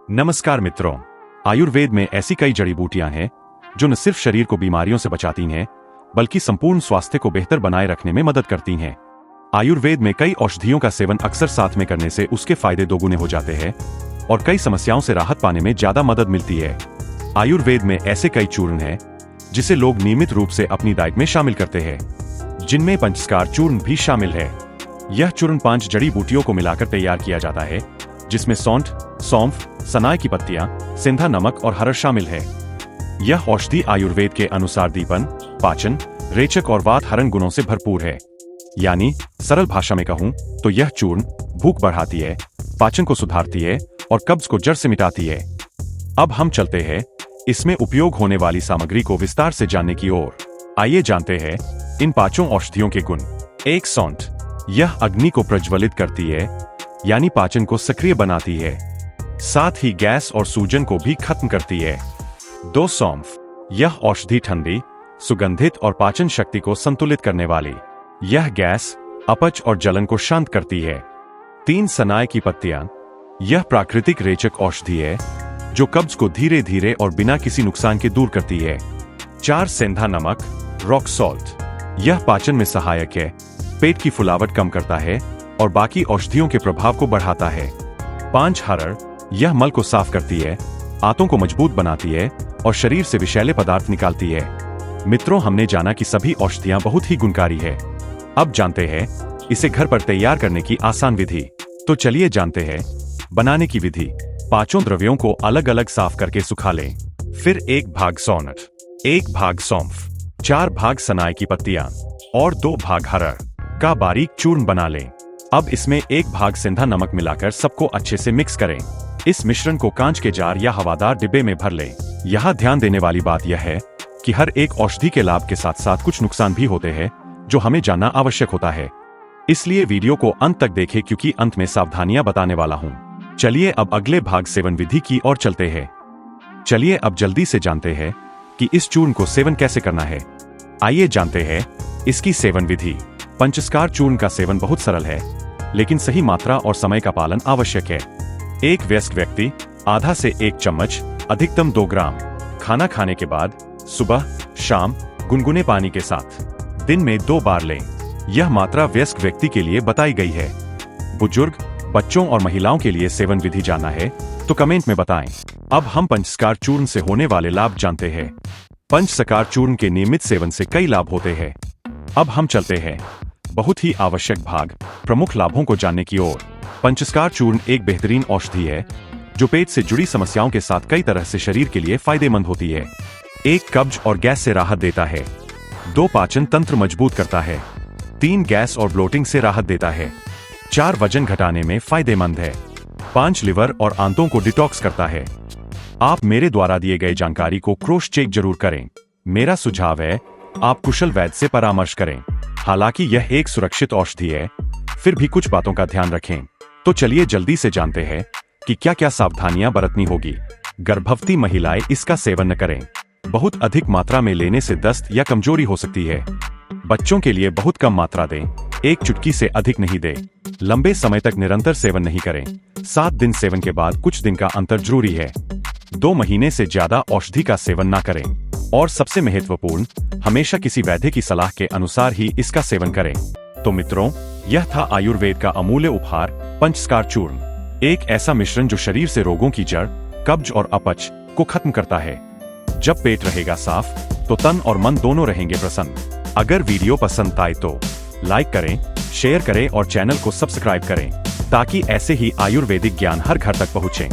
नमस्कार मित्रों, आयुर्वेद में ऐसी कई जड़ी बूटियां हैं जो न सिर्फ शरीर को बीमारियों से बचाती हैं बल्कि संपूर्ण स्वास्थ्य को बेहतर बनाए रखने में मदद करती हैं। आयुर्वेद में कई औषधियों का सेवन अक्सर साथ में करने से उसके फायदे दोगुने हो जाते हैं और कई समस्याओं से राहत पाने में ज्यादा मदद मिलती है। आयुर्वेद में ऐसे कई चूर्ण हैं जिसे लोग नियमित रूप से अपनी डाइट में शामिल करते हैं, जिनमें पंचस्कार चूर्ण भी शामिल है। यह चूर्ण 5 जड़ी बूटियों को मिलाकर तैयार किया जाता है, जिसमें सौंठ, सौंफ, सनाए की पत्तियां, सिंधा नमक और हरड़ शामिल है। यह औषधि आयुर्वेद के अनुसार दीपन, पाचन, रेचक और वात हरण गुणों से भरपूर है। यानी सरल भाषा में कहूं तो यह चूर्ण भूख बढ़ाती है, पाचन को सुधारती है और कब्ज को जड़ से मिटाती है। अब हम चलते हैं इसमें उपयोग होने वाली सामग्री को विस्तार से जानने की ओर। आइए जानते हैं इन 5 औषधियों के गुण। 1. सौंठ। यह अग्नि को प्रज्वलित करती है, यानी पाचन को सक्रिय बनाती है, साथ ही गैस और सूजन को भी खत्म करती है। 2. सौंफ। यह औषधि ठंडी, सुगंधित और पाचन शक्ति को संतुलित करने वाली। यह गैस, अपच और जलन को शांत करती है। 3. सनाए की पत्तियां। यह प्राकृतिक रेचक औषधि है जो कब्ज को धीरे धीरे और बिना किसी नुकसान के दूर करती है। 4. सेंधा नमक, रॉक सॉल्ट। यह पाचन में सहायक है, पेट की फुलावट कम करता है और बाकी औषधियों के प्रभाव को बढ़ाता है। 5. हरड़। यह मल को साफ करती है, आंतों को मजबूत बनाती है और शरीर से विषैले पदार्थ निकालती है। मित्रों, हमने जाना कि सभी औषधियां बहुत ही गुणकारी है। अब जानते हैं इसे घर पर तैयार करने की आसान विधि। तो चलिए जानते हैं बनाने की विधि। 5 द्रव्यों को अलग अलग साफ करके सुखा लें। फिर 1 भाग सौंठ, 1 भाग सौंफ, 4 भाग सनाए की पत्तियां और 2 भाग हरड़ का बारीक चूर्ण बना लें। अब इसमें 1 भाग सिंधा नमक मिलाकर सबको अच्छे से मिक्स करें। इस मिश्रण को कांच के जार या हवादार डिब्बे में भर लें। यहाँ ध्यान देने वाली बात यह है कि हर एक औषधि के लाभ के साथ साथ कुछ नुकसान भी होते हैं जो हमें जानना आवश्यक होता है। इसलिए वीडियो को अंत तक देखें क्योंकि अंत में सावधानियां बताने वाला हूँ। चलिए अब अगले भाग सेवन विधि की ओर चलते हैं। चलिए अब जल्दी से जानते हैं कि इस चूर्ण को सेवन कैसे करना है। आइए जानते हैं इसकी सेवन विधि। पंचस्कार चूर्ण का सेवन बहुत सरल है, लेकिन सही मात्रा और समय का पालन आवश्यक है। एक वयस्क व्यक्ति आधा से 1 चम्मच, अधिकतम 2 ग्राम, खाना खाने के बाद सुबह शाम गुनगुने पानी के साथ दिन में 2 बार लें। यह मात्रा वयस्क व्यक्ति के लिए बताई गई है। बुजुर्ग, बच्चों और महिलाओं के लिए सेवन विधि जानना है तो कमेंट में बताएं। अब हम पंचस्कार चूर्ण से होने वाले लाभ जानते हैं। पंचस्कार चूर्ण के नियमित सेवन से कई लाभ होते हैं। अब हम चलते हैं बहुत ही आवश्यक भाग, प्रमुख लाभों को जानने की ओर। पंचस्कार चूर्ण एक बेहतरीन औषधि है जो पेट से जुड़ी समस्याओं के साथ कई तरह से शरीर के लिए फायदेमंद होती है। 1. कब्ज और गैस से राहत देता है। 2. पाचन तंत्र मजबूत करता है। 3. गैस और ब्लोटिंग से राहत देता है। 4. वजन घटाने में फायदेमंद है। 5. लिवर और आंतों को डिटॉक्स करता है। आप मेरे द्वारा दिए गए जानकारी को क्रॉस चेक जरूर करें। मेरा सुझाव है आप कुशल वैद्य से परामर्श करें। हालांकि यह एक सुरक्षित औषधि है, फिर भी कुछ बातों का ध्यान रखें। तो चलिए जल्दी से जानते हैं कि क्या क्या सावधानियां बरतनी होगी। गर्भवती महिलाएं इसका सेवन न करें। बहुत अधिक मात्रा में लेने से दस्त या कमजोरी हो सकती है। बच्चों के लिए बहुत कम मात्रा दें, 1 चुटकी से अधिक नहीं दें। लंबे समय तक निरंतर सेवन नहीं करें। 7 दिन सेवन के बाद कुछ दिन का अंतर जरूरी है। 2 महीने से ज्यादा औषधि का सेवन न करें। और सबसे महत्वपूर्ण, हमेशा किसी वैद्य की सलाह के अनुसार ही इसका सेवन करें। तो मित्रों, यह था आयुर्वेद का अमूल्य उपहार, पंचस्कार चूर्ण। एक ऐसा मिश्रण जो शरीर से रोगों की जड़, कब्ज और अपच को खत्म करता है। जब पेट रहेगा साफ तो तन और मन दोनों रहेंगे प्रसन्न। अगर वीडियो पसंद आए तो लाइक करें, शेयर करें और चैनल को सब्सक्राइब करें ताकि ऐसे ही आयुर्वेदिक ज्ञान हर घर तक पहुँचे।